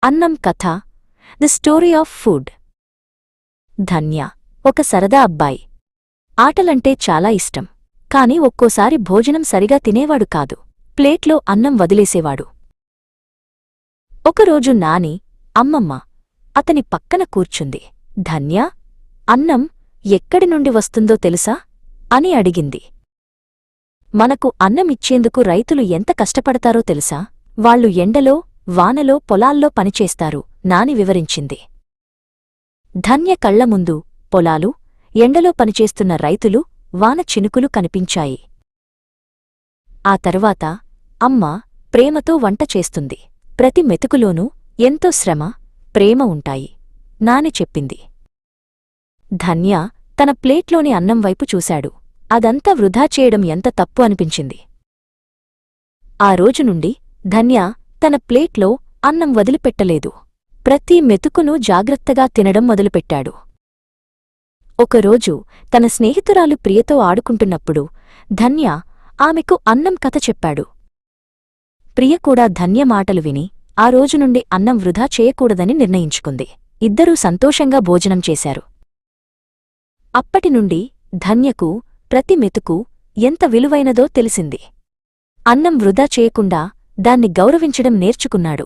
అన్నం కథ the story of food. ధన్య ఒక సరదా అబ్బాయి. ఆటలంటే చాలా ఇష్టం. కాని ఒక్కోసారి భోజనం సరిగా తినేవాడు కాదు. ప్లేట్లో అన్నం వదిలేసేవాడు. ఒకరోజు నాని, అమ్మమ్మ అతని పక్కన కూర్చుంది. ధన్య, అన్నం ఎక్కడి నుండి వస్తుందో తెలుసా అని అడిగింది. మనకు అన్నమిచ్చేందుకు రైతులు ఎంత కష్టపడతారో తెలుసా? వాళ్లు ఎండలో, వానలో, పొలాల్లో పనిచేస్తారు నాని వివరించింది. ధన్య కళ్ల ముందు పొలాలు, ఎండలో పనిచేస్తున్న రైతులు, వాన చినుకులు కనిపించాయి. ఆ తరువాత అమ్మ ప్రేమతో వంట చేస్తుంది. ప్రతి మెతుకులోనూ ఎంతో శ్రమ, ప్రేమ ఉంటాయి నాని చెప్పింది. ధన్య తన ప్లేట్లోని అన్నం వైపు చూశాడు. అదంతా వృధా చేయడం ఎంత తప్పు అనిపించింది. ఆ రోజు నుండి ధన్య తన ప్లేట్లో అన్నం వదిలిపెట్టలేదు. ప్రతి మెతుకును జాగ్రత్తగా తినడం మొదలుపెట్టాడు. ఒకరోజు తన స్నేహితురాలు ప్రియతో ఆడుకుంటున్నప్పుడు ధన్య ఆమెకు అన్నం కథ చెప్పాడు. ప్రియ కూడా ధన్య మాటలు విని ఆ రోజు నుండి అన్నం వృధా చేయకూడదని నిర్ణయించుకుంది. ఇద్దరూ సంతోషంగా భోజనం చేశారు. అప్పటినుండి ధన్యకు ప్రతి మెతుకు ఎంత విలువైనదో తెలిసింది. అన్నం వృధా చేయకుండా దాన్ని గౌరవించడం నేర్చుకున్నాడు.